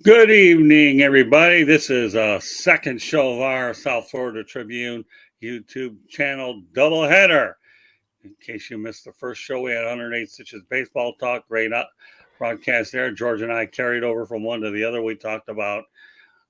Good evening, everybody. This is a second show of our South Florida Tribune YouTube channel doubleheader. In case you missed the first show, we had 108 Stitches Baseball Talk. Great broadcast there. George and I carried over from one to the other. We talked about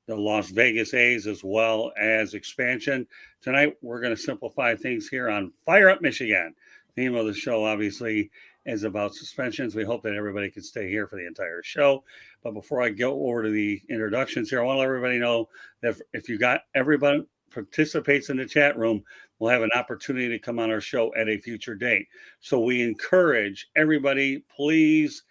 the Las Vegas A's as well as expansion. Tonight, we're going to simplify things here on Fire Up Michigan. The theme of the show, obviously, is about suspensions. We hope that everybody can stay here for the entire show. But before I go over to the introductions here, I want to let everybody know that if you got everybody participates in the chat room, we'll have an opportunity to come on our show at a future date. So we encourage everybody, please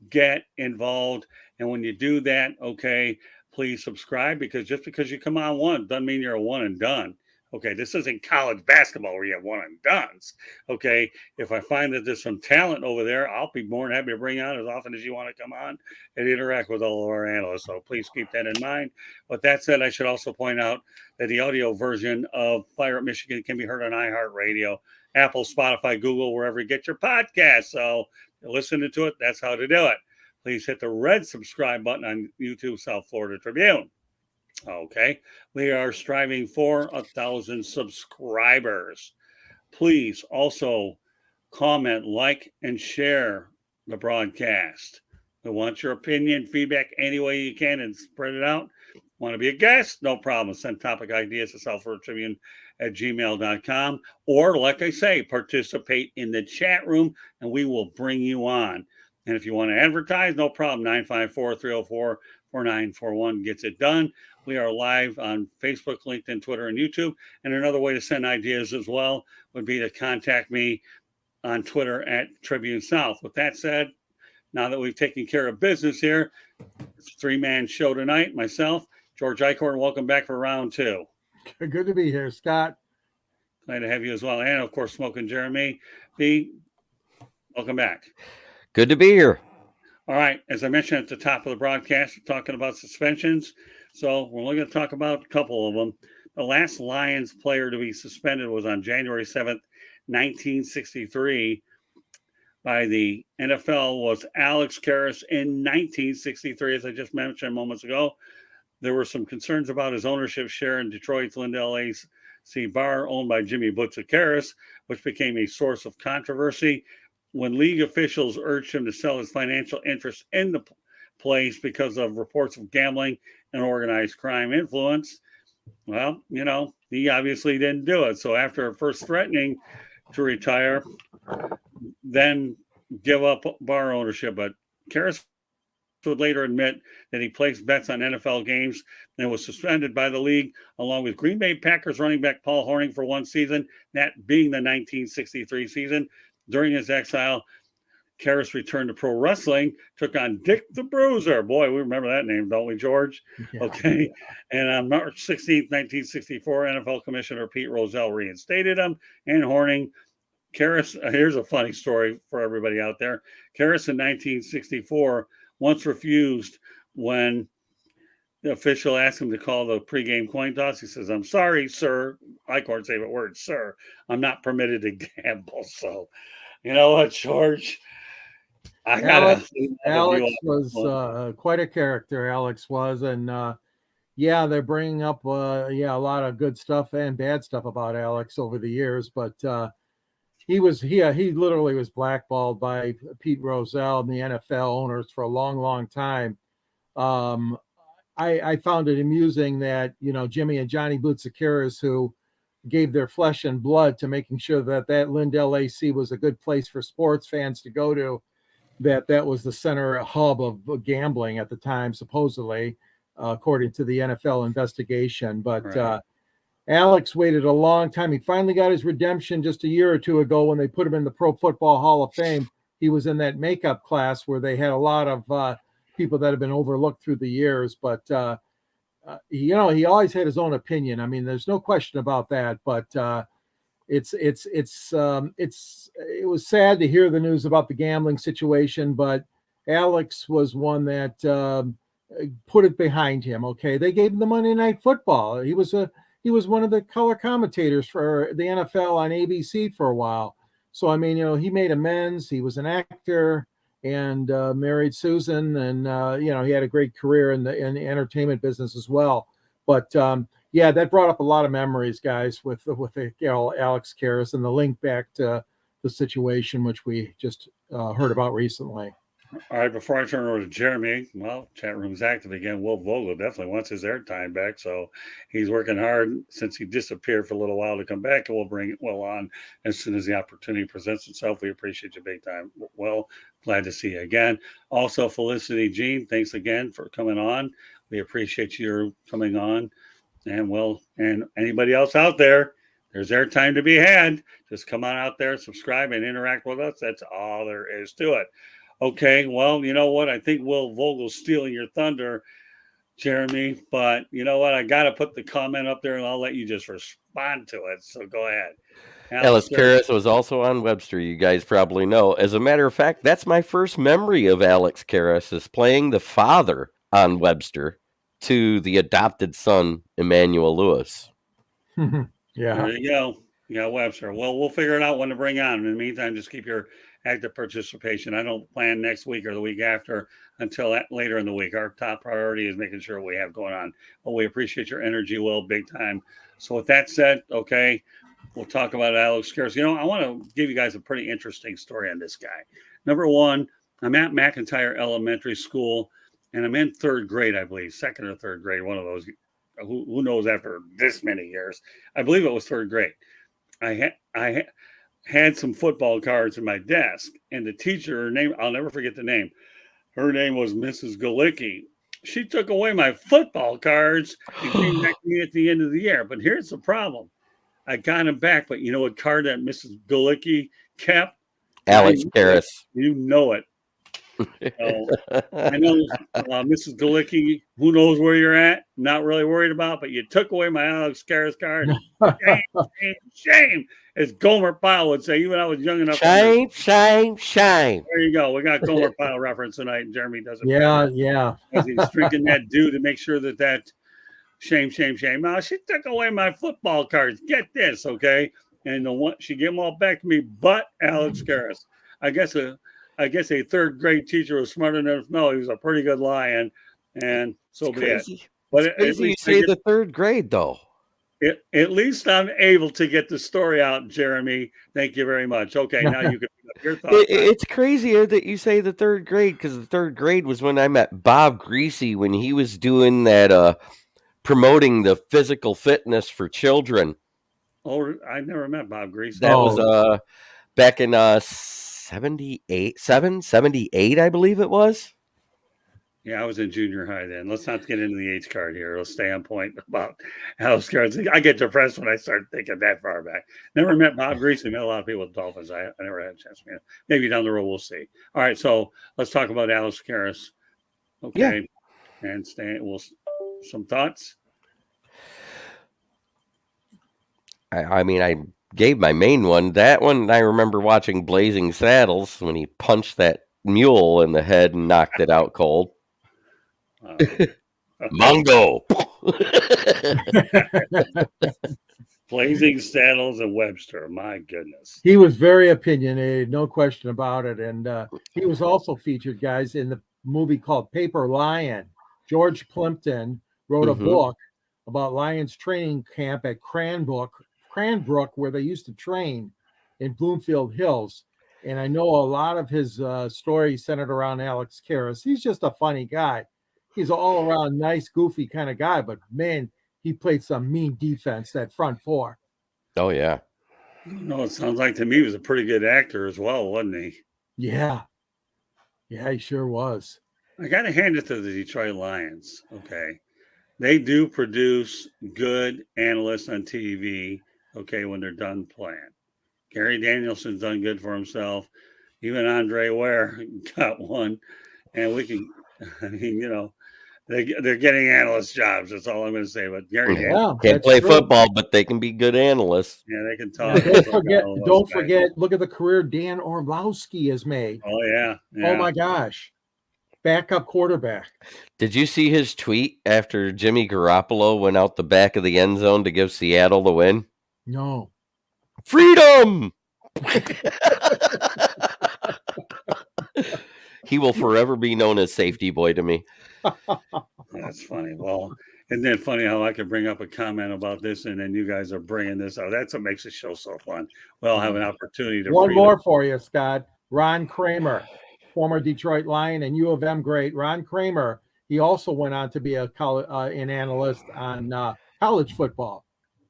get involved. And when you do that, okay, please subscribe, because just because you come on one doesn't mean you're a one and done. Okay, this isn't college basketball where you have one and dones. Okay, if I find that there's some talent over there, I'll be more than happy to bring on as often as you want to come on and interact with all of our analysts. So please keep that in mind. But that said, I should also point out that the audio version of Fire Up Michigan can be heard on iHeartRadio, Apple, Spotify, Google, wherever you get your podcasts. So listening to it, that's how to do it. Please hit the red subscribe button on YouTube South Florida Tribune. Okay, we are striving for 1,000 subscribers. Please also comment, like, and share the broadcast. We want your opinion, feedback any way you can, and spread it out. Want to be a guest? No problem. Send topic ideas to southfloridatribune@gmail.com. Or, like I say, participate in the chat room, and we will bring you on. And if you want to advertise, no problem. 954-304-4941 gets it done. We are live on Facebook, LinkedIn, Twitter, and YouTube. And another way to send ideas as well would be to contact me on Twitter at Tribune South. With that said, now that we've taken care of business here, it's a three-man show tonight. Myself, George Eichhorn, welcome back for round two. Good to be here, Scott. Glad to have you as well. And, of course, Smoking Jeremy B. Welcome back. Good to be here. All right. As I mentioned at the top of the broadcast, we're talking about suspensions. So we're only going to talk about a couple of them. The last Lions player to be suspended was on January 7th, 1963 by the NFL was Alex Karras in 1963, as I just mentioned moments ago. There were some concerns about his ownership share in Detroit's Lindell AC bar owned by Jimmy Butza Karras, which became a source of controversy when league officials urged him to sell his financial interest in the place because of reports of gambling and organized crime influence. Well, he obviously didn't do it. So after first threatening to retire, then give up bar ownership. But Karras would later admit that he placed bets on NFL games and was suspended by the league, along with Green Bay Packers running back Paul Hornung for one season, that being the 1963 season. During his exile, Karras returned to pro wrestling, took on Dick the Bruiser. Boy, we remember that name, don't we, George? Yeah. Okay. And on March 16th, 1964, NFL Commissioner Pete Rozelle reinstated him. And Hornung, Karras, here's a funny story for everybody out there. Karras in 1964 once refused when the official asked him to call the pregame coin toss. He says, "I'm sorry, sir." Eichhorn's favorite word, sir. "I'm not permitted to gamble." So, you know what, George? Alex was quite a character. Alex was, and they're bringing up a lot of good stuff and bad stuff about Alex over the years. But he literally was blackballed by Pete Rozelle and the NFL owners for a long, long time. I found it amusing that Jimmy and Johnny Butza Karras, who gave their flesh and blood to making sure that Lindell AC was a good place for sports fans to go to, that was the center hub of gambling at the time, supposedly, according to the NFL investigation. But right. Alex waited a long time. He finally got his redemption just a year or two ago when they put him in the Pro Football Hall of Fame. He was in that makeup class where they had a lot of people that have been overlooked through the years. But, he always had his own opinion. I mean, there's no question about that. But it was sad to hear the news about the gambling situation, but Alex was one that put it behind him. Okay, they gave him the Monday Night Football. He was one of the color commentators for the NFL on ABC for a while. So I mean, he made amends. He was an actor, and married Susan, and he had a great career in the entertainment business as well. But yeah, that brought up a lot of memories, guys, with Alex Karras and the link back to the situation which we just heard about recently. All right, before I turn it over to Jeremy, well, chat room's active again. Will Vogel definitely wants his airtime back, so he's working hard since he disappeared for a little while to come back, and we'll bring Will on as soon as the opportunity presents itself. We appreciate you big time. Well, glad to see you again. Also, Felicity Jean, thanks again for coming on. We appreciate your coming on. And well, and anybody else out there, there's airtime to be had. Just come on out there, subscribe, and interact with us. That's all there is to it. Okay, well, you know what? I think Will Vogel's stealing your thunder, Jeremy. But you know what? I got to put the comment up there, and I'll let you just respond to it. So go ahead. Alex Karras was also on Webster, you guys probably know. As a matter of fact, that's my first memory of Alex Karras, is playing the father on Webster to the adopted son, Emmanuel Lewis. Yeah. There you go. Yeah, Webster. Well, we'll figure it out when to bring on. In the meantime, just keep your active participation. I don't plan next week or the week after until later in the week. Our top priority is making sure we have going on. But we appreciate your energy, Will, big time. So with that said, okay, we'll talk about Alex Karras. You know, I want to give you guys a pretty interesting story on this guy. Number one, I'm at McIntyre Elementary School, and I'm in third grade, I believe, second or third grade, one of those. Who knows after this many years? I believe it was third grade. I had some football cards in my desk, and the teacher, her name, I'll never forget the name. Her name was Mrs. Galicki. She took away my football cards and came back to me at the end of the year. But here's the problem. I got them back, but you know what card that Mrs. Galicki kept? Alex Karras. You know it. So, I know Mrs. Galicki, who knows where you're at? Not really worried about, but you took away my Alex Karras card. Shame, shame, shame, as Gomer Pyle would say, even when I was young enough. Shame, shame, shame. There you go. We got Gomer Pyle reference tonight, and Jeremy does it. Yeah. He's drinking that dew to make sure that shame, shame, shame. Now, she took away my football cards. Get this, okay? And she gave them all back to me, but Alex Karras. I guess a third grade teacher was smart enough to know he was a pretty good lion, and so be it. But at least you say the third grade, though. At least I'm able to get the story out, Jeremy. Thank you very much. Okay, now you can pick up your thoughts. It's crazier that you say the third grade, because the third grade was when I met Bob Greasy when he was doing that, promoting the physical fitness for children. Oh, I never met Bob Greasy. That was back in 78, I believe it was. Yeah, I was in junior high then. Let's not get into the age card here. Let's stay on point about Alex Karras. I get depressed when I start thinking that far back. Never met Bob Greasy. Met a lot of people with Dolphins. I never had a chance to meet him. Maybe down the road we'll see. All right, so let's talk about Alex Karras. Okay, yeah. And some thoughts. I mean, I gave my main one. That one, I remember watching Blazing Saddles when he punched that mule in the head and knocked it out cold. Mongo. Blazing Saddles and Webster. My goodness. He was very opinionated, no question about it. And he was also featured, guys, in the movie called Paper Lion. George Plimpton wrote a book about Lions training camp at Cranbrook, where they used to train in Bloomfield Hills. And I know a lot of his stories centered around Alex Karras. He's just a funny guy. He's an all-around nice, goofy kind of guy, but man, he played some mean defense, that front four. Oh, yeah. No, it sounds like to me he was a pretty good actor as well, wasn't he? Yeah. Yeah, he sure was. I got to hand it to the Detroit Lions. Okay. They do produce good analysts on TV, okay, when they're done playing. Gary Danielson's done good for himself. Even Andre Ware got one. And we can, I mean, you know, they're getting analyst jobs. That's all I'm going to say. But Gary Danielson can't play football, but they can be good analysts. Yeah, they can talk. Don't forget, look at the career Dan Orlowski has made. Oh, yeah. Oh, my gosh. Backup quarterback. Did you see his tweet after Jimmy Garoppolo went out the back of the end zone to give Seattle the win? No. Freedom! He will forever be known as Safety Boy to me. That's funny. Well, isn't that funny how I could bring up a comment about this and then you guys are bringing this out? That's what makes the show so fun. We'll have an opportunity to One freely. more for you, Scott. Ron Kramer, former Detroit Lion and U of M great. Ron Kramer, he also went on to be an analyst on college football.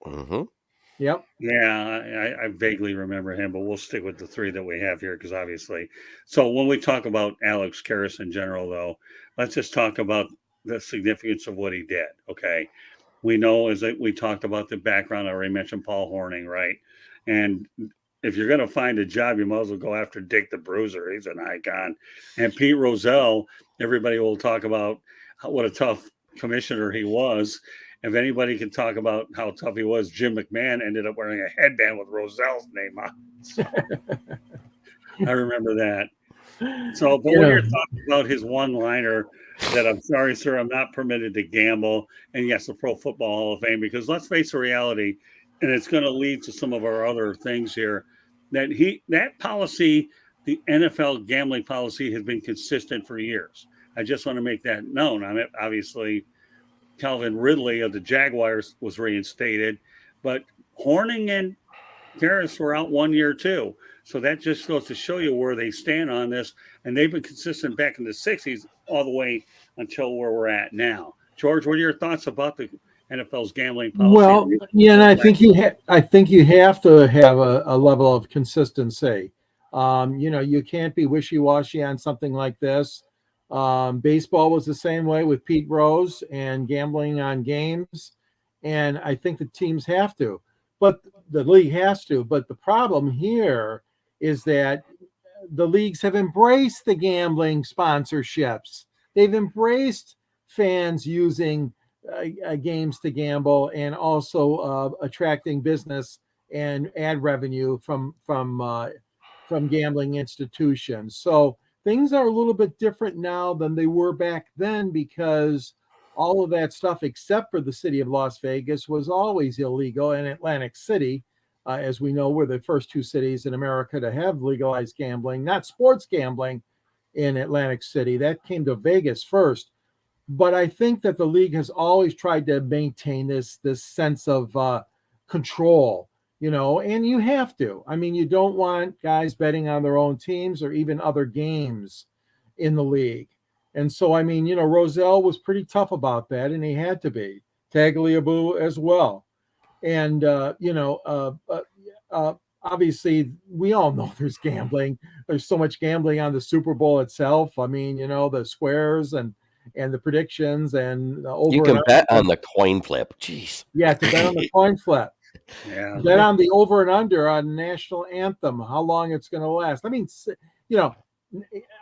Mm-hmm. Yep. Yeah, I vaguely remember him, but we'll stick with the three that we have here because obviously. So when we talk about Alex Karras in general, though, let's just talk about the significance of what he did. Okay, we know as that we talked about the background. I already mentioned Paul Hornung, right? And if you're going to find a job, you might as well go after Dick the Bruiser. He's an icon. And Pete Rozelle, everybody will talk about what a tough commissioner he was. If anybody can talk about how tough he was, Jim McMahon ended up wearing a headband with Roselle's name on it. So, I remember that. So, but what are your thoughts about his one-liner that I'm sorry, sir, I'm not permitted to gamble? And yes, the Pro Football Hall of Fame, because let's face the reality, and it's going to lead to some of our other things here, that policy, the NFL gambling policy, has been consistent for years. I just want to make that known. I mean, obviously, Calvin Ridley of the Jaguars was reinstated, but Hornung and Karras were out 1 year too. So that just goes to show you where they stand on this. And they've been consistent back in the 60s all the way until where we're at now. George, what are your thoughts about the NFL's gambling policy? Well, yeah, and I think you have to have a level of consistency. You can't be wishy-washy on something like this. Baseball was the same way with Pete Rose and gambling on games. And I think the teams have to, but the league has to. But the problem here is that the leagues have embraced the gambling sponsorships. They've embraced fans using games to gamble and also attracting business and ad revenue from gambling institutions. So things are a little bit different now than they were back then because all of that stuff, except for the city of Las Vegas, was always illegal. And Atlantic City, as we know, were the first two cities in America to have legalized gambling, not sports gambling in Atlantic City. That came to Vegas first. But I think that the league has always tried to maintain this sense of control, and you have to. I mean, you don't want guys betting on their own teams or even other games in the league. And so, I mean, Rozelle was pretty tough about that, and he had to be. Tagliabue as well. And, obviously, we all know there's gambling. There's so much gambling on the Super Bowl itself. I mean, the squares and the predictions and the over. You can bet on the coin flip. Jeez. Yeah, to bet on the coin flip. Yeah. Bet on the over and under on national anthem, how long it's going to last. I mean,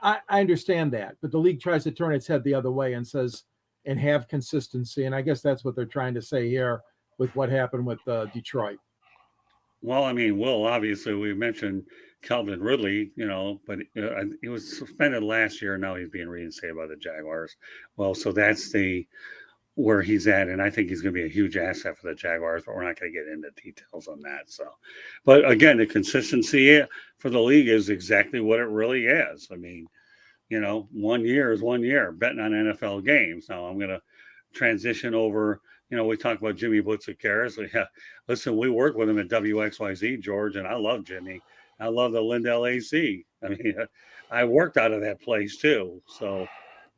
I understand that, but the league tries to turn its head the other way and says, and have consistency. And I guess that's what they're trying to say here with what happened with Detroit. Well, I mean, Will, obviously, we mentioned Calvin Ridley, but he was suspended last year. And now he's being reinstated by the Jaguars. Well, so that's where he's at. And I think he's going to be a huge asset for the Jaguars, but we're not going to get into details on that. So, but again, the consistency for the league is exactly what it really is. I mean, 1 year is 1 year betting on NFL games. Now I'm going to transition over. We talk about Jimmy Butzer-Karras. Yeah, listen, we work with him at WXYZ, George, and I love Jimmy. I love the Lindell AC. I mean, I worked out of that place too. So,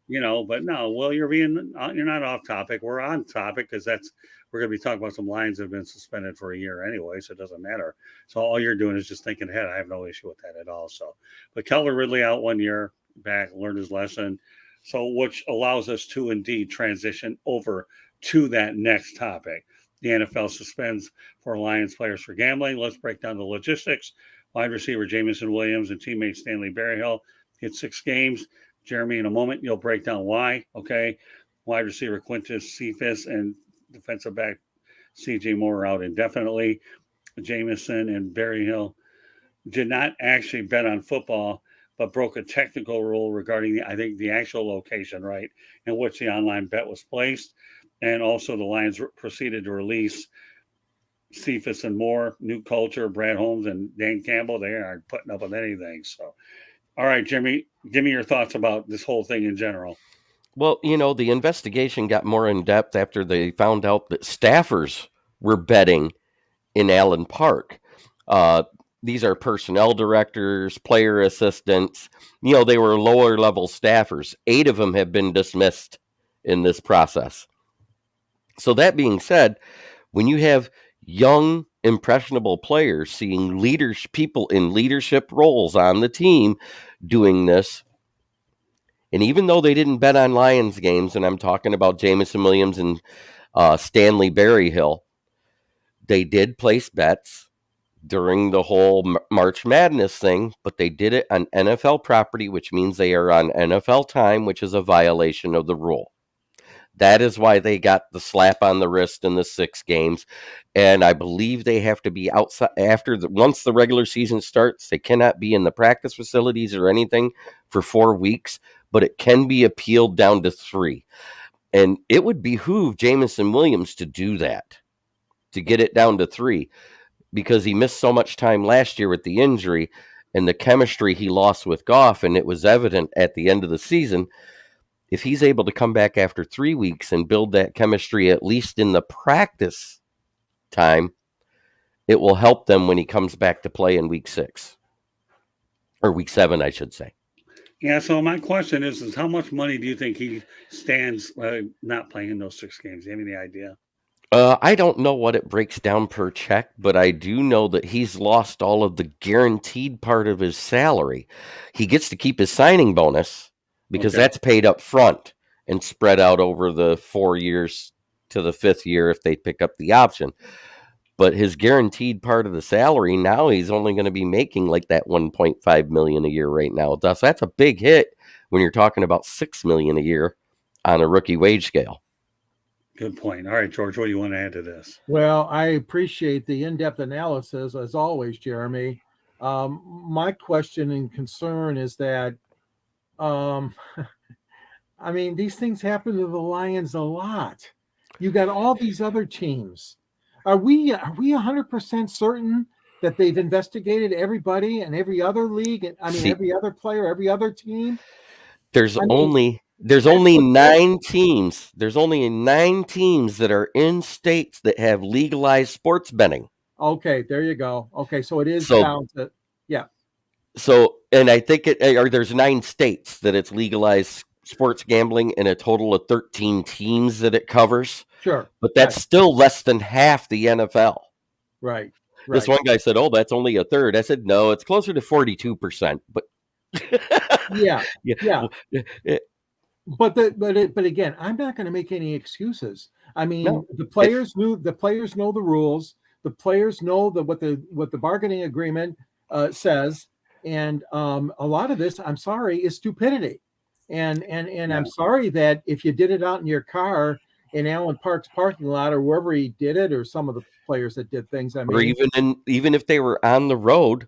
but no, Will, you're not off topic. We're on topic because we're going to be talking about some Lions that have been suspended for a year anyway, so it doesn't matter. So all you're doing is just thinking ahead. I have no issue with that at all. So, but Calvin Ridley out 1 year back, learned his lesson. So, which allows us to indeed transition over to that next topic. The NFL suspends 4 Lions players for gambling. Let's break down the logistics. Wide receiver Jameson Williams and teammate Stanley Berryhill hit 6 games. Jeremy, in a moment, you'll break down why. Okay. Wide receiver Quintus Cephas and defensive back CJ Moore are out indefinitely. Jameson and Berryhill did not actually bet on football, but broke a technical rule regarding the actual location, right, in which the online bet was placed. And also the Lions proceeded to release Cephas and Moore, New Culture, Brad Holmes, and Dan Campbell. They aren't putting up with anything. So All right, Jimmy, give me your thoughts about this whole thing in general. Well, the investigation got more in depth after they found out that staffers were betting in Allen Park. Uh, these are personnel directors, player assistants. They were lower level staffers. 8 of them have been dismissed in this process. So that being said, when you have young, impressionable players seeing people in leadership roles on the team doing this, and even though they didn't bet on Lions games, and I'm talking about Jameson Williams and Stanley Berryhill, they did place bets during the whole March Madness thing, but they did it on NFL property, which means they are on NFL time, which is a violation of the rule. That is why they got the slap on the wrist in the 6 games. And I believe they have to be outside once the regular season starts. They cannot be in the practice facilities or anything for 4 weeks, but it can be appealed down to 3. And it would behoove Jameson Williams to do that, to get it down to 3, because he missed so much time last year with the injury and the chemistry he lost with Goff, and it was evident at the end of the season. If he's able to come back after 3 weeks and build that chemistry, at least in the practice time, it will help them when he comes back to play in week 6 or week 7, I should say. Yeah. So my question is how much money do you think he stands not playing in those 6 games? Do you have any idea? I don't know what it breaks down per check, but I do know that he's lost all of the guaranteed part of his salary. He gets to keep his signing bonus because that's paid up front and spread out over the 4 years to the 5th year if they pick up the option. But his guaranteed part of the salary, now he's only going to be making like that $1.5 million a year right now. Thus, that's a big hit when you're talking about $6 million a year on a rookie wage scale. Good point. All right, George, what do you want to add to this? Well, I appreciate the in-depth analysis as always, Jeremy. My question and concern is that, I mean, these things happen to the Lions a lot. You got all these other teams. Are we 100% certain that they've investigated everybody and every other league? I mean, every other player, every other team. There's only 9 teams. There's only 9 teams that are in states that have legalized sports betting. Okay, there you go. Okay, so it is down to So, and I think there's 9 states that it's legalized sports gambling, and a total of 13 teams that it covers. Sure, but that's still less than half the NFL. Right. This one guy said, "Oh, that's only a third." I said, "No, it's closer to 42%." But yeah. But again, I'm not going to make any excuses. I mean, the players know the rules. The players know what the bargaining agreement says, and a lot of this, I'm sorry, is stupidity. And I'm sorry that if you did it out in your car in Allen Park's parking lot or wherever he did it, or some of the players that did things, I mean, or even if they were on the road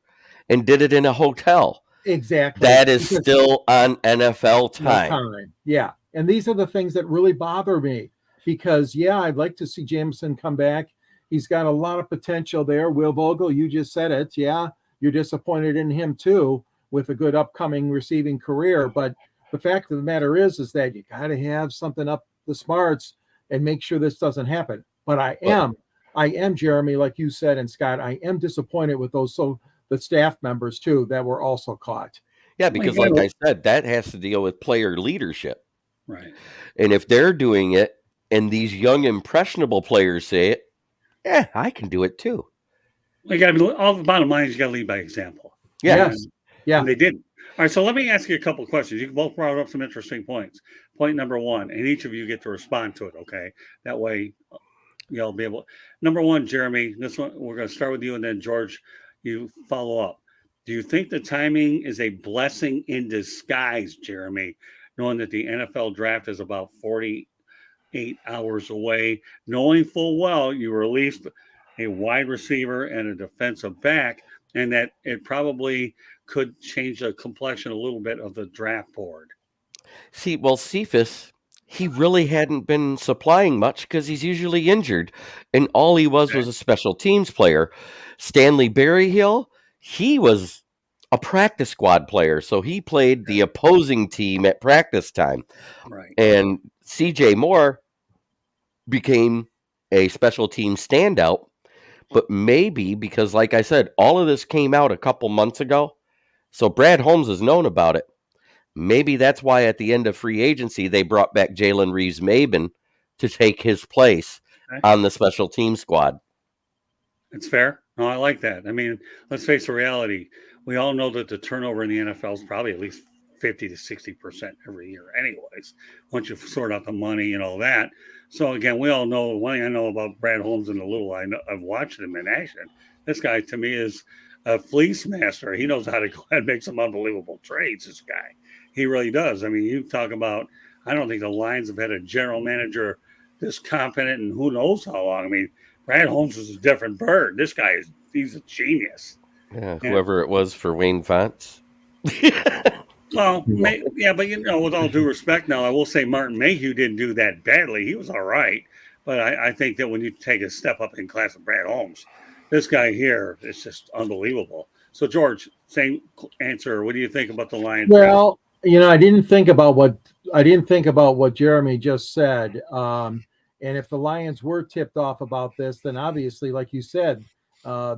and did it in a hotel. Exactly. That is still on NFL time. Yeah. And these are the things that really bother me because, I'd like to see Jameson come back. He's got a lot of potential there. Will Vogel, you just said it. Yeah, you're disappointed in him too with a good upcoming receiving career. But the fact of the matter is that you got to have something up the smarts and make sure this doesn't happen. But I am, Jeremy, like you said, and Scott, I am disappointed with the staff members too that were also caught. Yeah, because like I said, that has to deal with player leadership. Right. And if they're doing it and these young impressionable players say it, I can do it too. All the bottom line is you got to lead by example. Yes. And they didn't. All right, so let me ask you a couple of questions. You both brought up some interesting points. Point number 1, and each of you get to respond to it, okay? That way you'll be able. Number 1, Jeremy, this one, we're going to start with you, and then George, you follow up. Do you think the timing is a blessing in disguise, Jeremy, knowing that the NFL draft is about 48 hours away, knowing full well you released a wide receiver and a defensive back, and that it probably could change the complexion a little bit of the draft board? See, well, Cephas, he really hadn't been supplying much because he's usually injured, and all he was a special teams player. Stanley Berryhill, he was a practice squad player. So he played the opposing team at practice time. Right. And CJ Moore became a special team standout. But maybe because, like I said, all of this came out a couple months ago. So Brad Holmes has known about it. Maybe that's why at the end of free agency, they brought back Jalen Reeves-Maben to take his place Okay. on the special team squad. It's fair. No, I like that. I mean, let's face the reality. We all know that the turnover in the NFL is probably at least 50 to 60% every year, anyways, once you sort out the money and all that. So, again, we all know one thing I know about Brad Holmes and the little I know, I've watched him in action. This guy, to me, is a fleece master. He knows how to go ahead and make some unbelievable trades, this guy. He really does. I mean, you talk about, I don't think the Lions have had a general manager this competent and who knows how long. I mean, Brad Holmes is a different bird. This guy he's a genius. Yeah, whoever it was for Wayne Fonts. Well, yeah, but with all due respect now, I will say Martin Mayhew didn't do that badly. He was all right. But I think that when you take a step up in class of Brad Holmes, this guy here is just unbelievable. So, George, same answer. What do you think about the Lions? Well, I didn't think about what Jeremy just said. And if the Lions were tipped off about this, then obviously, like you said,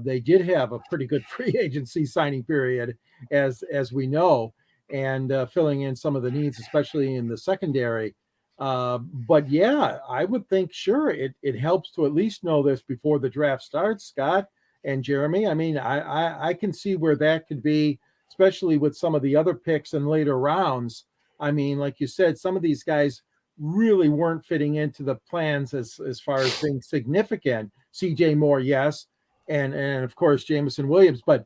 they did have a pretty good free agency signing period, as we know, and filling in some of the needs, especially in the secondary. But yeah, I would think sure it helps to at least know this before the draft starts, Scott and Jeremy. I mean, I can see where that could be, especially with some of the other picks in later rounds. I mean, like you said, some of these guys really weren't fitting into the plans as far as being significant. CJ Moore, yes, and of course Jameson Williams, but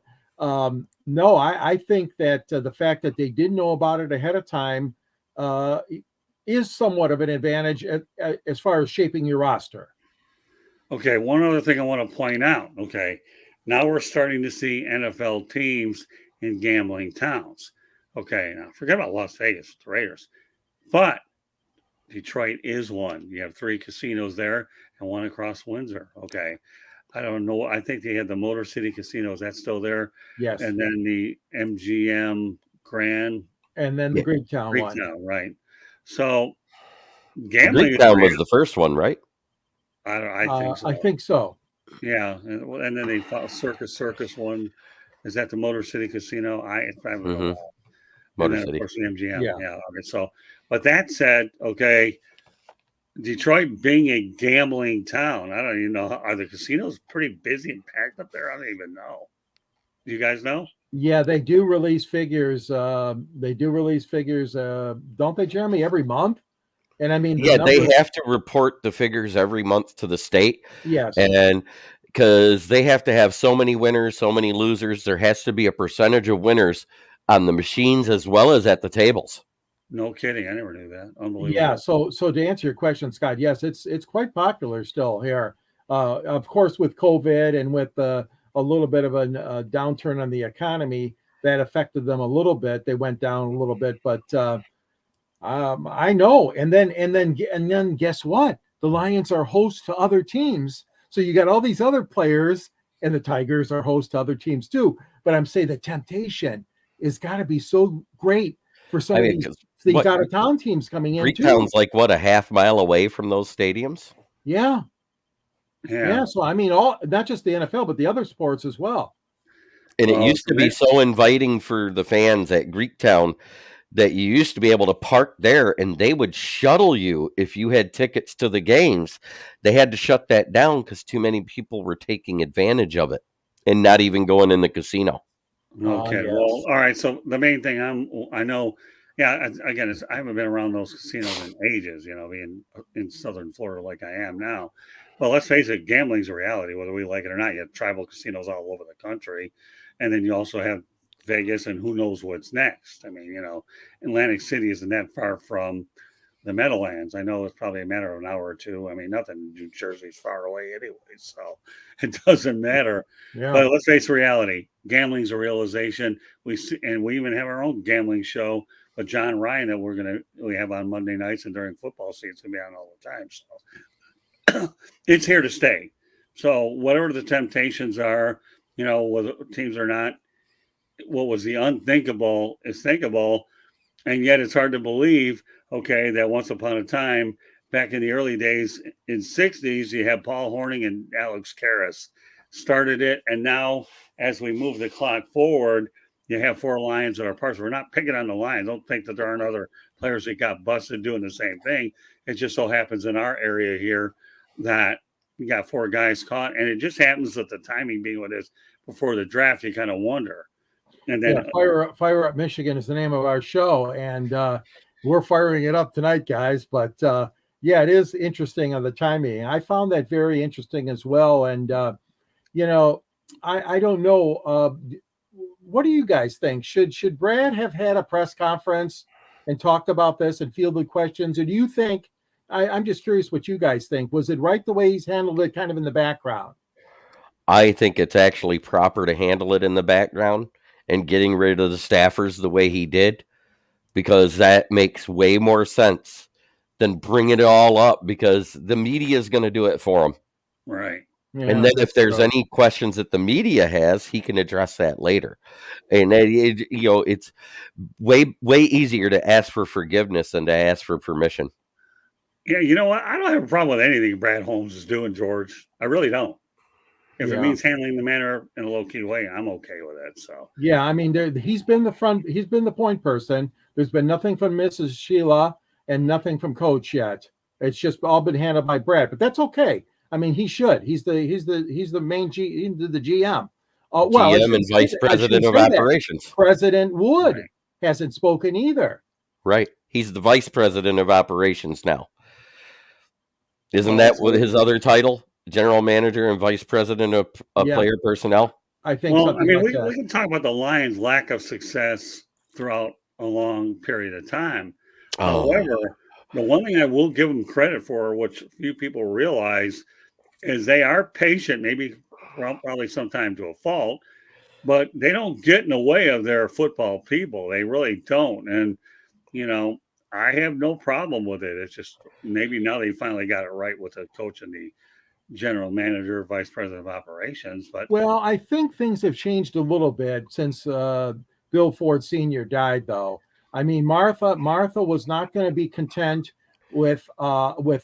no, I think that the fact that they did know about it ahead of time is somewhat of an advantage as far as shaping your roster. Okay, one other thing I want to point out. Okay, now we're starting to see NFL teams in gambling towns. Okay, now forget about Las Vegas, the Raiders, but Detroit is one. You have 3 casinos there and one across Windsor. Okay, I don't know. I think they had the Motor City Casino. Is that still there? Yes. And then the MGM Grand. And then the Greektown one. Greektown, right. So gambling. Greektown was the first one, right? I think so. I think so. Yeah, and then they fought Circus one. Is that the Motor City Casino? I don't know. Motor and then, City. of course, the MGM. Yeah. Okay, so, but that said, okay, Detroit being a gambling town, I don't even know. Are the casinos pretty busy and packed up there? I don't even know. Do you guys know? Yeah, they do release figures. Don't they, Jeremy, every month? And I mean, they have to report the figures every month to the state. Yes. And because they have to have so many winners, so many losers, there has to be a percentage of winners on the machines as well as at the tables. No kidding. I never knew that. Unbelievable. Yeah. So to answer your question, Scott, yes, it's quite popular still here. Of course, with COVID and with a little bit of a downturn on the economy, that affected them a little bit. They went down a little bit, but I know. And then guess what? The Lions are host to other teams. So you got all these other players, and the Tigers are host to other teams too. But I'm saying the temptation is got to be so great for some of these out of town teams coming in. Greektown's like what, a half mile away from those stadiums? Yeah. So I mean, not just the NFL, but the other sports as well. And it used to be so inviting for the fans at Greektown that you used to be able to park there, and they would shuttle you if you had tickets to the games. They had to shut that down because too many people were taking advantage of it and not even going in the casino. Okay. Yes. Well, all right. So the main thing I know, again, I haven't been around those casinos in ages, being in Southern Florida like I am now. But let's face it, gambling's a reality, whether we like it or not. You have tribal casinos all over the country. And then you also have Vegas and who knows what's next. I mean, Atlantic City isn't that far from the Meadowlands. I know it's probably a matter of an hour or two. I mean, nothing in New Jersey's far away anyway, so it doesn't matter. Yeah. But let's face reality. Gambling's a realization. We even have our own gambling show with John Ryan that we have on Monday nights, and during football season, it's gonna be on all the time. So it's here to stay. So whatever the temptations are, whether teams are not, what was the unthinkable is thinkable, and yet it's hard to believe, okay, that once upon a time, back in the early days in 60s, you had Paul Hornung and Alex Karras started it. And now as we move the clock forward, you have 4 Lions that are parts. We're not picking on the Lions. Don't think that there aren't other players that got busted doing the same thing. It just so happens in our area here that you got 4 guys caught. And it just happens that the timing being what it is before the draft, you kind of wonder. And then Fire Up Michigan is the name of our show, and we're firing it up tonight, guys. But yeah, it is interesting on the timing. I found that very interesting as well. And you know, I don't know. What do you guys think? Should Brad have had a press conference and talked about this and fielded questions? Or do you think? I'm just curious what you guys think. Was it right the way he's handled it, kind of in the background? I think it's actually proper to handle it in the background and getting rid of the staffers the way he did, because that makes way more sense than bringing it all up, because the media is going to do it for him. right. Yeah, And then if there's so- any questions that the media has, he can address that later. And it's way easier to ask for forgiveness than to ask for permission. Yeah, you know what? I don't have a problem with anything Brad Holmes is doing, George. I really don't. If it Yeah. means handling the matter in a low-key way, I'm okay with it. So Yeah, I mean, he's been the point person. There's been nothing from Mrs. Sheila and nothing from Coach yet. It's just all been handled by Brad, but that's okay. I mean, he should. He's the main the GM. GM and vice president of operations. President Wood Right. hasn't spoken either. Right. He's the vice president of operations now. Isn't Oh, that that's what good. his other title? General manager and vice president of Yeah. player personnel? I think well, I something mean, like we that. can talk about the Lions' lack of success throughout a long period of time. However, the one thing I will give them credit for, which few people realize, is they are patient, maybe probably sometimes to a fault, but they don't get in the way of their football people. They really don't. And, you know, I have no problem with it. It's just maybe now they finally got it right with the coach and the general manager, vice president of operations. But Well, I think things have changed a little bit since Bill Ford Sr. died, though. I mean, Martha was not going to be content with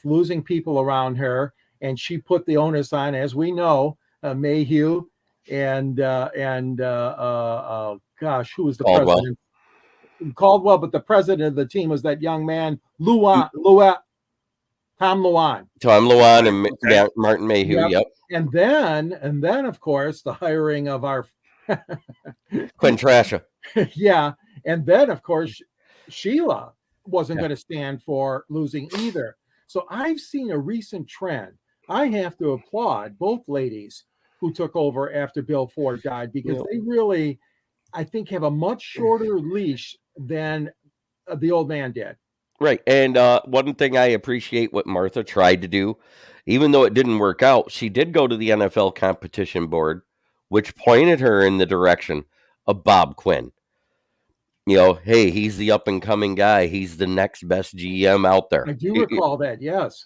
losing people around her, and she put the onus on, as we know, Mayhew and gosh, who was the Caldwell. president? Caldwell, but the president of the team was that young man, Tom Luan. Tom Luan and Okay. Martin Mayhew. Yep. Yep. And then, of course, the hiring of our Quinn Trasha. yeah. And then, of course, Sheila wasn't Yeah. going to stand for losing either. So I've seen a recent trend. I have to applaud both ladies who took over after Bill Ford died, because Yeah. they really, I think, have a much shorter leash than the old man did. Right. And one thing I appreciate what Martha tried to do, even though it didn't work out, she did go to the NFL competition board, which pointed her in the direction of Bob Quinn. You know, hey, he's the up and coming guy. He's the next best GM out there. I do recall that, yes.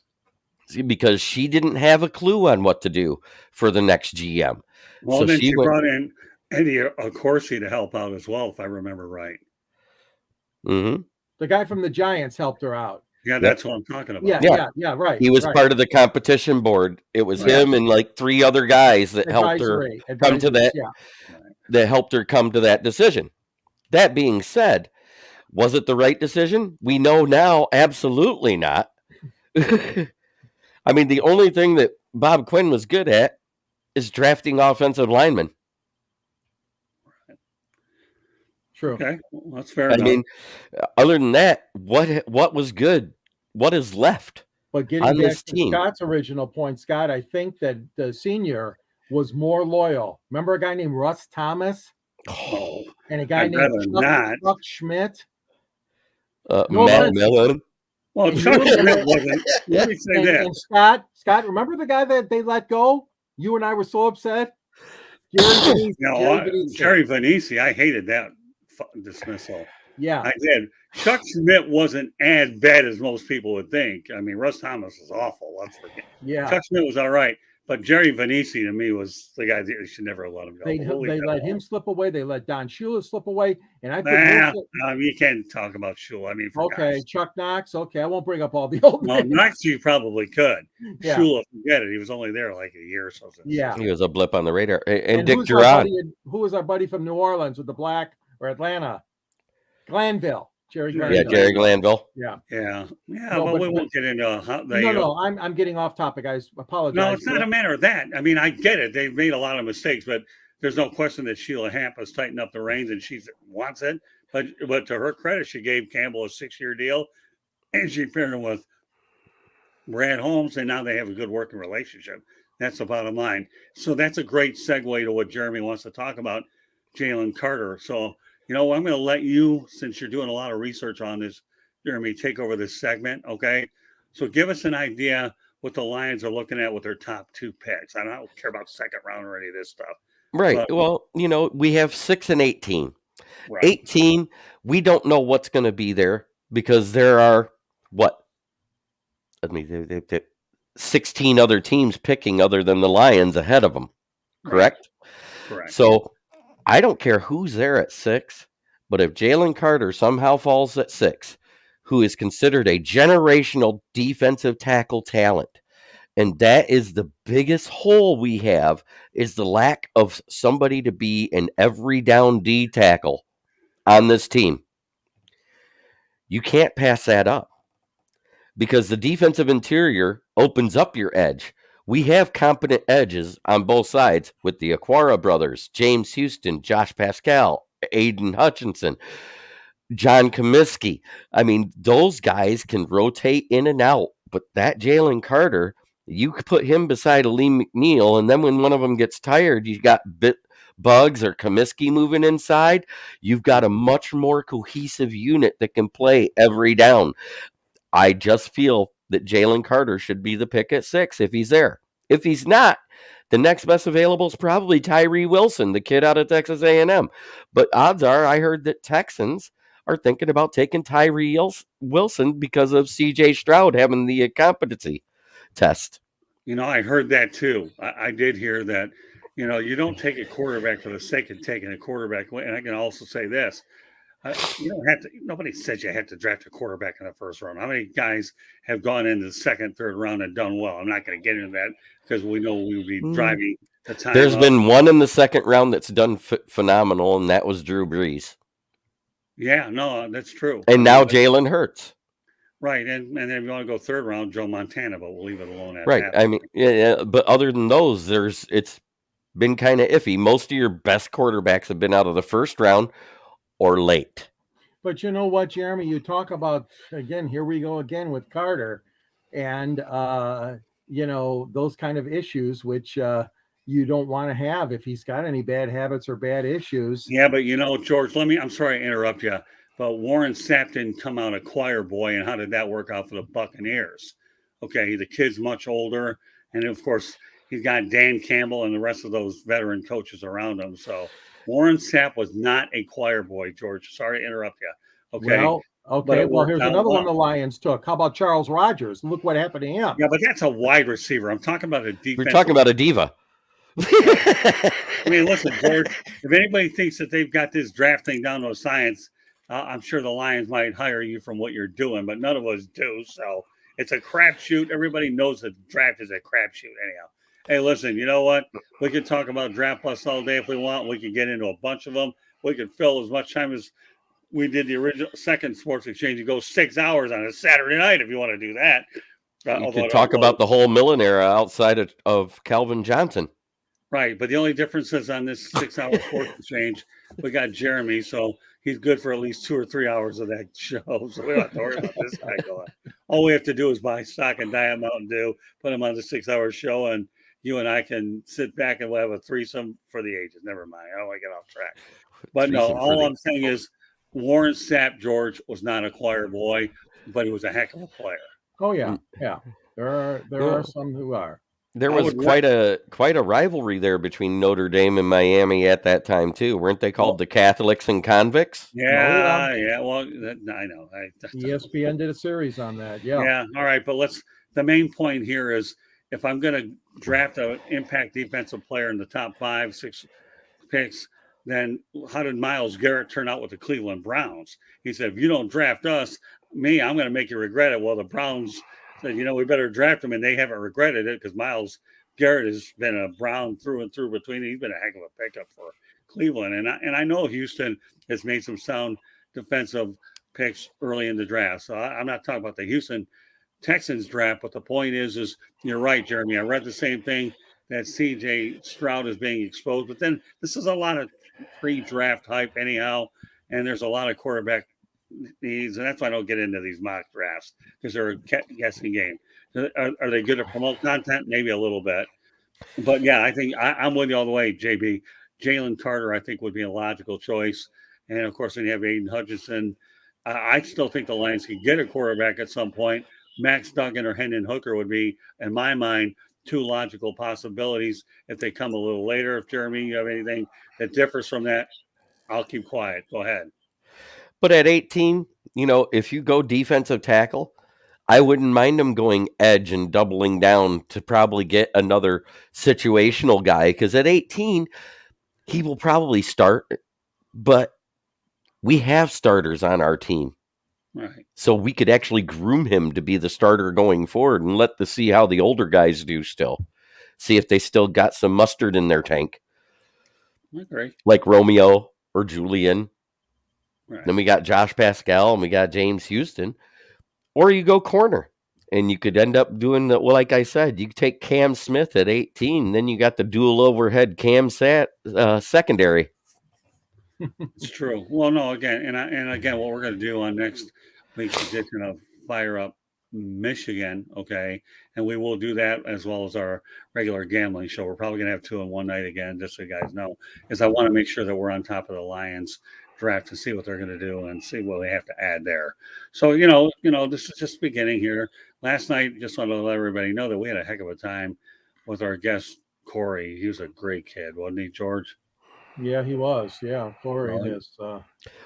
Because she didn't have a clue on what to do for the next GM. well, So then she she went- brought in Eddie Accorsi to help out as well, if I remember right. Mm-hmm. The guy from the Giants helped her out. Yeah, that's what I'm talking about. Yeah, right. He was right. part of the competition board. It was Right. him and like 3 other guys that helped her come to Advisories, that. yeah. That helped her come to that decision. That being said, was it the right decision? We know now, absolutely not. I mean, the only thing that Bob Quinn was good at is drafting offensive linemen. True. Okay, well, that's fair I enough. mean, other than that, what was good? What is left? But getting on back this to team. Scott's original point, Scott, I think that the senior was more loyal. Remember a guy named Russ Thomas Oh, and a guy I'd named rather not. Chuck Schmidt? No Matt offense. Millen. well, Chuck Schmidt wasn't. Let me say that. And Scott, remember the guy that they let go? You and I were so upset. Jerry Venezia. Jerry Venezia, I hated that dismissal. Yeah, I did. Chuck Schmidt wasn't as bad as most people would think. I mean, Russ Thomas was awful. Let's forget. yeah. Chuck Schmidt was all right, But Jerry Vanisi to me was the guy that you should never let him go. They We'll leave they that let alone. him slip away. They let Don Shula slip away, and I put Nah, Wilson- you can't talk about Shula. I mean, for okay, gosh. Chuck Knox. Okay, I won't bring up all the old Well, names. Knox you probably could. Yeah. Shula, forget it. He was only there like a year or so. Yeah. He was a blip on the radar. And Dick who's our Duran. buddy? Who was our buddy from New Orleans with the black or Atlanta? Glanville. Jerry Glanville. Yeah, Jerry Glanville. Yeah. Yeah, No, but we won't get into how they. No, I'm getting off topic. I apologize. No, it's not a matter of that. I mean, I get it. They've made a lot of mistakes, but there's no question that Sheila Hamp has tightened up the reins and she wants it. But to her credit, she gave Campbell a 6-year deal, and she paired him with Brad Holmes, and now they have a good working relationship. That's the bottom line. So that's a great segue to what Jeremy wants to talk about, Jalen Carter. So, I'm going to let you, since you're doing a lot of research on this, Jeremy, take over this segment, okay? So give us an idea what the Lions are looking at with their top 2 picks. I don't care about second round or any of this stuff. Right. But, well, we have 6 and 18. right. 18, we don't know what's going to be there because there are, 16 other teams picking other than the Lions ahead of them, correct? Correct. So I don't care who's there at 6, but if Jalen Carter somehow falls at 6, who is considered a generational defensive tackle talent, and that is the biggest hole we have, is the lack of somebody to be an every down D tackle on this team. You can't pass that up because the defensive interior opens up your edge. We have competent edges on both sides with the Aquara brothers, James Houston, Josh Pascal, Aiden Hutchinson, John Comiskey. I mean, those guys can rotate in and out, but that Jalen Carter, you could put him beside Lee McNeil, and then when one of them gets tired, you got Bugs or Comiskey moving inside. You've got a much more cohesive unit that can play every down. I just feel that Jalen Carter should be the pick at 6 if he's there. If he's not, the next best available is probably Tyree Wilson, the kid out of Texas A&M. But odds are, I heard that Texans are thinking about taking Tyree Wilson because of C.J. Stroud having the competency test. I heard that too. I did hear that. You don't take a quarterback for the sake of taking a quarterback. And I can also say this. You don't have to. Nobody says you have to draft a quarterback in the first round. How many guys have gone into the second, third round and done well? I'm not going to get into that because we know we would be driving the time. There's been one in the second round that's done phenomenal, and that was Drew Brees. Yeah, no, that's true. And now Jalen Hurts. Right, and then if you want to go third round, Joe Montana, but we'll leave it alone at right. that. I mean, yeah, but other than those, it's been kind of iffy. Most of your best quarterbacks have been out of the first round or late. But you know what, Jeremy? You talk about, again, here we go again with Carter and, those kind of issues, which you don't want to have if he's got any bad habits or bad issues. Yeah, but George, I'm sorry to interrupt you, but Warren Sapp didn't come out a choir boy, and how did that work out for the Buccaneers? Okay, the kid's much older, and of course, he's got Dan Campbell and the rest of those veteran coaches around him, so Warren Sapp was not a choir boy, George. Sorry to interrupt you. Okay. Well, here's another one the Lions took. How about Charles Rogers? Look what happened to him. Yeah, but that's a wide receiver. I'm talking about a defense. We're talking about a diva. I mean, listen, George, if anybody thinks that they've got this draft thing down to a science, I'm sure the Lions might hire you from what you're doing, but none of us do. So it's a crapshoot. Everybody knows the draft is a crapshoot anyhow. Hey, listen, you know what? We can talk about Draft Plus all day if we want. We can get into a bunch of them. We can fill as much time as we did the original second Sports Exchange and go 6 hours on a Saturday night if you want to do that. You could talk about the whole Millen era outside of Calvin Johnson. Right, but the only difference is on this 6-hour Sports Exchange, we got Jeremy, so he's good for at least 2 or 3 hours of that show. So we don't have to worry about this guy going. All we have to do is buy stock and Diet Mountain Dew, put him on the 6-hour show, and you and I can sit back and we'll have a threesome for the ages. Never mind. I don't want to get off track. But no, all I'm saying is Warren Sapp, George, was not a choir boy, but he was a heck of a player. Oh, yeah. Yeah. There are some who are. There was quite a rivalry there between Notre Dame and Miami at that time too. Weren't they called the Catholics and Convicts? Yeah. Well, I know. ESPN did a series on that. Yeah. Yeah. All right, but the main point here is if I'm going to draft an impact defensive player in the top 5-6 picks, then how did Myles Garrett turn out with the Cleveland Browns? He said, if you don't draft us, I'm going to make you regret it. Well, the Browns said, we better draft him, and they haven't regretted it because Myles Garrett has been a Brown through and through between. He's been a heck of a pickup for Cleveland. And I know Houston has made some sound defensive picks early in the draft. So I'm not talking about the Houston Texans draft, but the point is you're right, Jeremy. I read the same thing, that CJ Stroud is being exposed, but then this is a lot of pre-draft hype anyhow, and there's a lot of quarterback needs, and that's why I don't get into these mock drafts, because they're a guessing game. Are they good to promote content? Maybe a little bit. But yeah, I think I'm with you all the way, JB. Jalen Carter, I think, would be a logical choice. And of course, when you have Aiden Hutchinson, I still think the Lions could get a quarterback at some point. Max Duggan or Hendon Hooker would be, in my mind, two logical possibilities if they come a little later. If Jeremy, you have anything that differs from that, I'll keep quiet. Go ahead. But at 18, if you go defensive tackle, I wouldn't mind him going edge and doubling down to probably get another situational guy, because at 18, he will probably start, but we have starters on our team. Right. So we could actually groom him to be the starter going forward and see how the older guys do still. See if they still got some mustard in their tank. I agree. Like Romeo or Julian. Right. Then we got Josh Pascal and we got James Houston. Or you go corner and you could end up doing like I said, you take Cam Smith at 18, then you got the dual overhead Cam secondary. It's true. Well, no, again, and again, what we're going to do on next week's edition of Fire Up Michigan, okay, and we will do that as well as our regular gambling show. We're probably going to have two in one night again, just so you guys know, because I want to make sure that we're on top of the Lions draft to see what they're going to do and see what they have to add there. So, this is just beginning here. Last night, just wanted to let everybody know that we had a heck of a time with our guest, Corey. He was a great kid, wasn't he, George? Yeah, he was. Yeah, Corey is.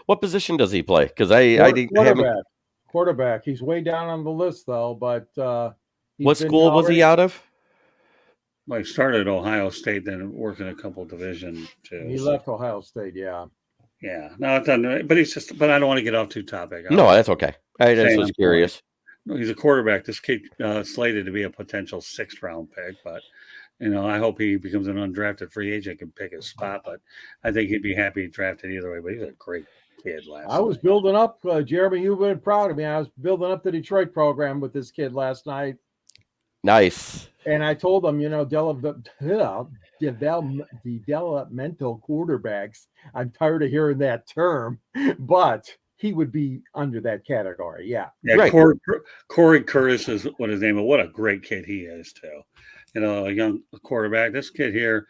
What position does he play? Because quarterback. He's way down on the list though. But what school was he out of? Well, he started at Ohio State, then worked in a couple of Division II. He left Ohio State. Yeah. Yeah. No, it's done. But But I don't want to get off too topic. No, that's okay. I just was curious. He's a quarterback. This kid slated to be a potential 6th round pick, but. I hope he becomes an undrafted free agent and pick his spot, but I think he'd be happy drafted either way. But he's a great kid I was building up, Jeremy, you've been proud of me. I was building up the Detroit program with this kid last night. Nice. And I told him, developmental quarterbacks, I'm tired of hearing that term, but he would be under that category. Yeah. Yeah. Right. Corey Curtis is what his name is. What a great kid he is, too. A young quarterback. This kid here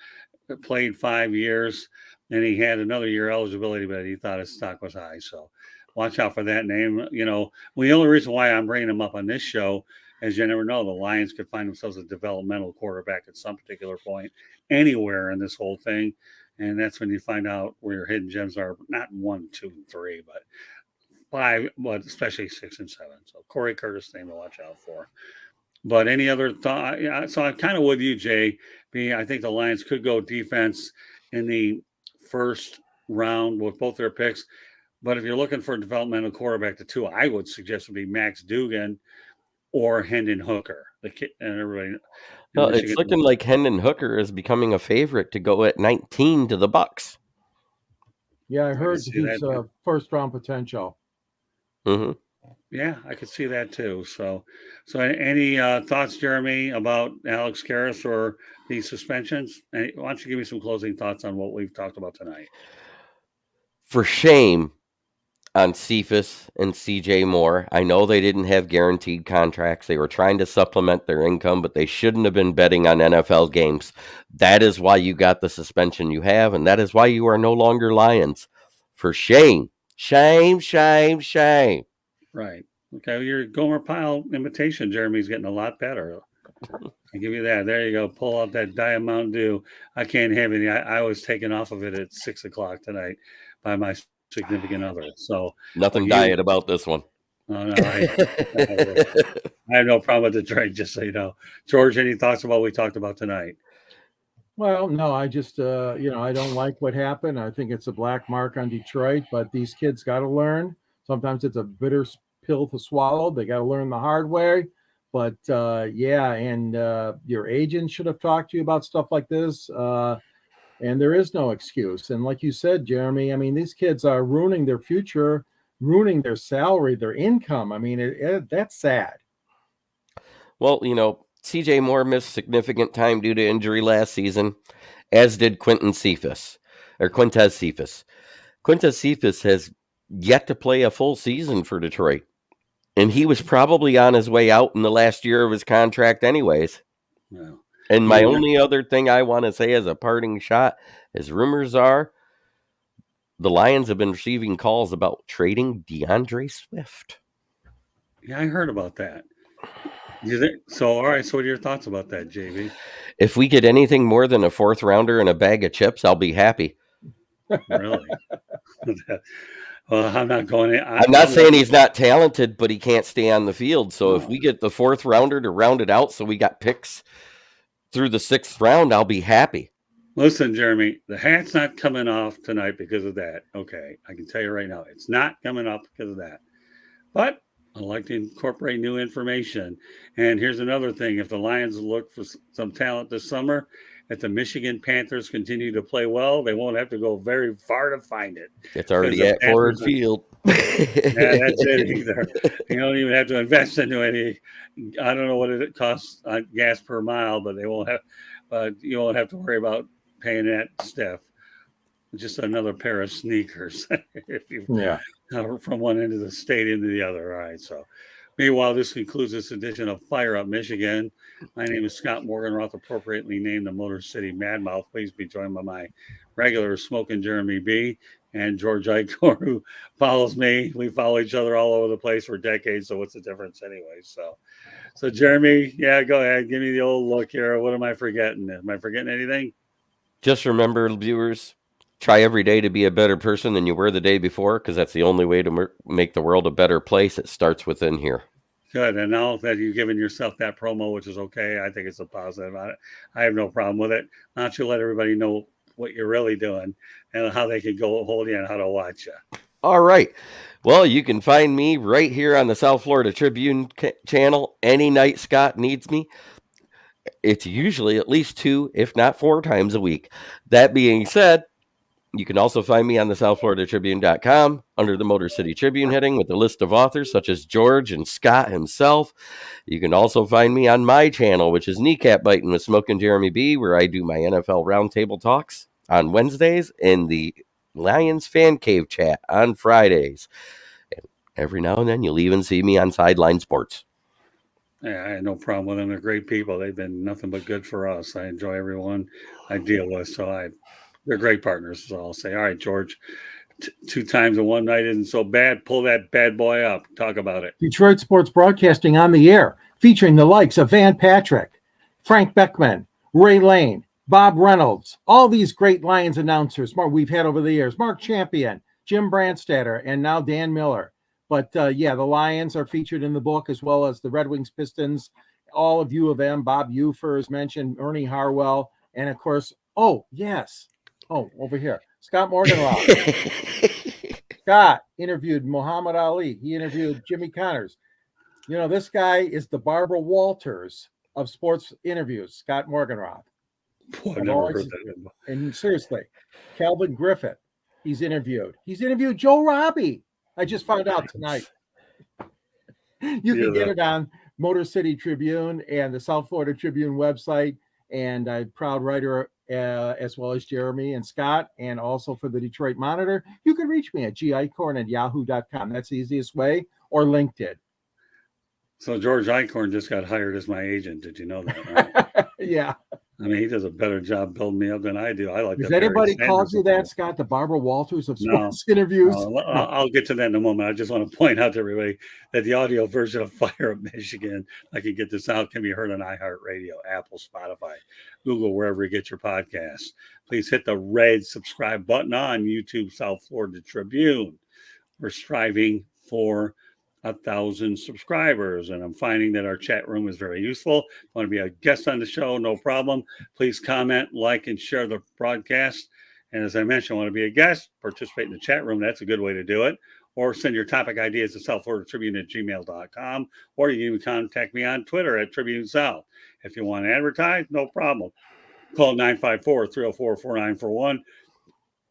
played 5 years, and he had another year eligibility, but he thought his stock was high. So watch out for that name. The only reason why I'm bringing him up on this show is you never know. The Lions could find themselves a developmental quarterback at some particular point anywhere in this whole thing. And that's when you find out where your hidden gems are, not 1, 2, and 3, but 5, but especially 6 and 7. So Corey Curtis name to watch out for. But any other thought? So I'm kind of with you, JB. I think the Lions could go defense in the first round with both their picks. But if you're looking for a developmental quarterback, the two I would suggest would be Max Duggan or Hendon Hooker. The kid and everybody. Well, it's looking like Hendon Hooker is becoming a favorite to go at 19 to the Bucs. Yeah, I heard he's first round potential. Mm-hmm. Yeah, I could see that too. So any thoughts, Jeremy, about Alex Karras or these suspensions? Why don't you give me some closing thoughts on what we've talked about tonight? For shame on Cephus and CJ Moore. I know they didn't have guaranteed contracts. They were trying to supplement their income, but they shouldn't have been betting on NFL games. That is why you got the suspension you have, and that is why you are no longer Lions. For shame. Shame, shame, shame. Right. Okay. Your Gomer Pyle imitation, Jeremy's getting a lot better. I give you that. There you go. Pull out that Diet Mountain Dew. I can't have any. I was taken off of it at 6 o'clock tonight by my significant other. So nothing diet about this one. Oh, no, I have no problem with Detroit, just so you know. George, any thoughts about what we talked about tonight? Well, no, I just, I don't like what happened. I think it's a black mark on Detroit, but these kids got to learn. Sometimes it's a bitter pill to swallow. They got to learn the hard way. But yeah, and your agent should have talked to you about stuff like this. And there is no excuse. And like you said, Jeremy, I mean, these kids are ruining their future, ruining their salary, their income. I mean, that's sad. Well, CJ Moore missed significant time due to injury last season, as did Quintez Cephas. Quintez Cephas has yet to play a full season for Detroit, and he was probably on his way out in the last year of his contract anyways. No. And my only other thing I want to say as a parting shot is rumors are the Lions have been receiving calls about trading DeAndre Swift. Yeah, I heard about that. You think so? All right. So, what are your thoughts about that, JV? If we get anything more than a fourth rounder and a bag of chips, I'll be happy. Really? Well, I'm not going. I'm not saying he's not talented, but he can't stay on the field. So if we get the fourth rounder to round it out, so we got picks through the sixth round, I'll be happy. Listen, Jeremy, the hat's not coming off tonight because of that. Okay, I can tell you right now, it's not coming off because of that. But I like to incorporate new information. And here's another thing: if the Lions look for some talent this summer, if the Michigan Panthers continue to play well, they won't have to go very far to find it. It's already at Ford Field. Yeah, that's it either. You don't even have to invest into any. I don't know what it costs on gas per mile, but you won't have to worry about paying that stuff. Just another pair of sneakers from one end of the state into the other. All right. So, meanwhile, this concludes this edition of Fire Up Michigan. My name is Scott Morganroth, appropriately named the Motor City Madmouth. Please be joined by my regular Smoking Jeremy B and George Eichhorn, who follows me. We follow each other all over the place for decades. So what's the difference anyway? So Jeremy, yeah, go ahead. Give me the old look here. What am I forgetting? Am I forgetting anything? Just remember, viewers, try every day to be a better person than you were the day before, because that's the only way to make the world a better place. It starts within here. Good. And now that you've given yourself that promo, which is okay, I think it's a positive. I have no problem with it. Why don't you let everybody know what you're really doing and how they can go hold you and how to watch you. All right. Well, you can find me right here on the South Florida Tribune channel any night Scott needs me. It's usually at least 2, if not 4 times a week. That being said, you can also find me on the SouthFloridaTribune.com under the Motor City Tribune heading with a list of authors such as George and Scott himself. You can also find me on my channel, which is Kneecap Biting with Smoking Jeremy B, where I do my NFL Roundtable talks on Wednesdays and the Lions Fan Cave chat on Fridays. And every now and then you'll even see me on Sideline Sports. Yeah, I had no problem with them. They're great people. They've been nothing but good for us. I enjoy everyone I deal with. They're great partners, so I'll say. All right, George, 2 times in one night isn't so bad. Pull that bad boy up. Talk about it. Detroit Sports Broadcasting on the air, featuring the likes of Van Patrick, Frank Beckman, Ray Lane, Bob Reynolds, all these great Lions announcers we've had over the years. Mark Champion, Jim Brandstatter, and now Dan Miller. But the Lions are featured in the book, as well as the Red Wings, Pistons, all of U of M, Bob Ufer is mentioned, Ernie Harwell, and of course, over here, Scott Morganroth. Scott interviewed Muhammad Ali. He interviewed Jimmy Connors. This guy is the Barbara Walters of sports interviews, Scott Morganroth. Boy, I've never heard that. And seriously, Calvin Griffith, he's interviewed. He's interviewed Joe Robbie. I just found out tonight. You can get it on Motor City Tribune and the South Florida Tribune website. And I'm proud writer as well as Jeremy and Scott, and also for the Detroit Monitor. You can reach me at gicorn@yahoo.com. That's the easiest way, or LinkedIn. So George Eichhorn just got hired as my agent. Did you know that? Right? Yeah. I mean, he does a better job building me up than I do. I like. Does anybody call you that, Scott? The Barbara Walters of sports interviews? No, I'll get to that in a moment. I just want to point out to everybody that the audio version of Fire Up Michigan, I can get this out, can be heard on iHeartRadio, Apple, Spotify, Google, wherever you get your podcasts. Please hit the red subscribe button on YouTube South Florida Tribune. We're striving for 1,000 subscribers. And I'm finding that our chat room is very useful. If you want to be a guest on the show, no problem. Please comment, like, and share the broadcast. And as I mentioned, want to be a guest, participate in the chat room. That's a good way to do it. Or send your topic ideas to southfloridatribune@gmail.com. Or you can even contact me on Twitter at Tribune South. If you want to advertise, no problem. Call 954-304-4941.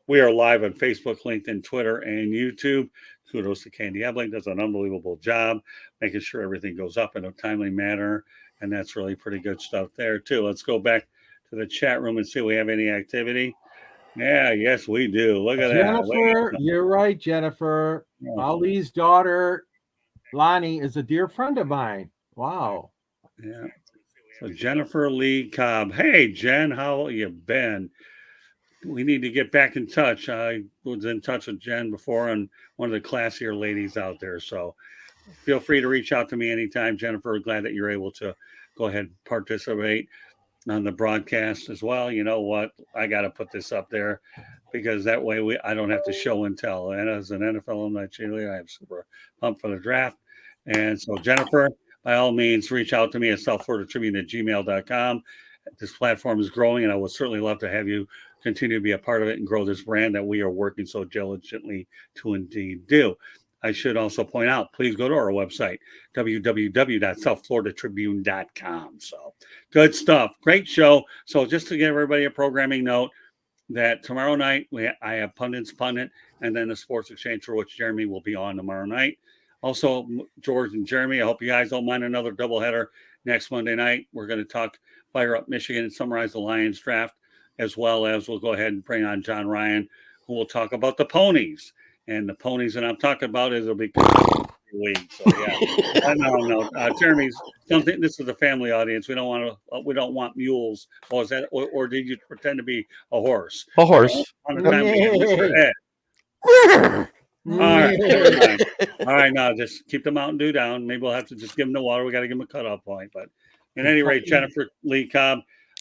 We are live on Facebook, LinkedIn, Twitter, and YouTube. Kudos to Candy Ebling. Does an unbelievable job making sure everything goes up in a timely manner. And that's really pretty good stuff there, too. Let's go back to the chat room and see if we have any activity. Yeah, yes, we do. Look at Jennifer, that. you're right, Jennifer. Yeah. Ali's daughter, Lonnie, is a dear friend of mine. Wow. Yeah. So Jennifer Lee Cobb. Hey, Jen, how you been? We need to get back in touch. I was in touch with Jen before and one of the classier ladies out there. So feel free to reach out to me anytime, Jennifer. Glad that you're able to go ahead and participate on the broadcast as well. You know what? I got to put this up there because that way I don't have to show and tell. And as an NFL alumni cheerleader, I am super pumped for the draft. And so, Jennifer, by all means, reach out to me at southfloridatribune@gmail.com. This platform is growing, and I would certainly love to have you continue to be a part of it and grow this brand that we are working so diligently to indeed do. I should also point out, please go to our website, www.southfloridatribune.com. So good stuff. Great show. So just to give everybody a programming note, that tomorrow night I have Pundit's Pundit and then the Sports Exchange, for which Jeremy will be on tomorrow night. Also, George and Jeremy, I hope you guys don't mind another doubleheader next Monday night. We're going to talk Fire Up Michigan and summarize the Lions draft, as well as we'll go ahead and bring on John Ryan, who will talk about the ponies. And the ponies that I'm talking about is it'll be league. So yeah, no, Jeremy's something. This is a family audience. We don't want mules. Or is that? Or did you pretend to be a horse? A horse. On the time we had Mr. Ed. All right, all right. Now just keep the Mountain Dew down. Maybe we'll have to just give him the water. We got to give him a cutoff point. But at any rate, Jennifer Lee Cobb,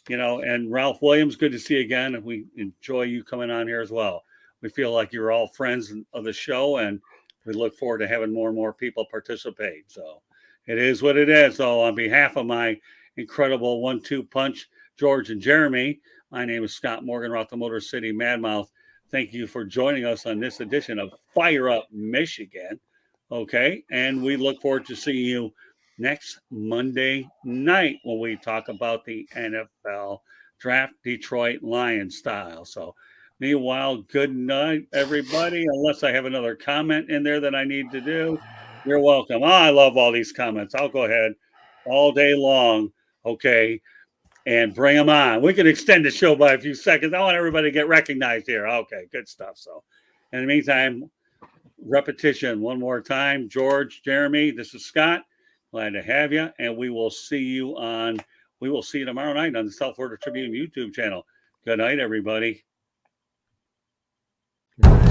and Ralph Williams, good to see you again. We enjoy you coming on here as well. We feel like you're all friends of the show, and we look forward to having more and more people participate. So it is what it is. So on behalf of my incredible 1-2 punch, George and Jeremy, my name is Scott Morgan, Roth the Motor City Madmouth. Thank you for joining us on this edition of Fire Up Michigan. Okay. And we look forward to seeing you next Monday night when we talk about the NFL draft, Detroit Lions style. So meanwhile, good night, everybody. Unless I have another comment in there that I need to do, you're welcome. I love all these comments. I'll go ahead all day long, okay, and bring them on. We can extend the show by a few seconds. I want everybody to get recognized here. Okay, good stuff. So in the meantime, repetition one more time. George, Jeremy, this is Scott. Glad to have you, and we will see you tomorrow night on the South Florida Tribune YouTube channel. Good night, everybody. Good night.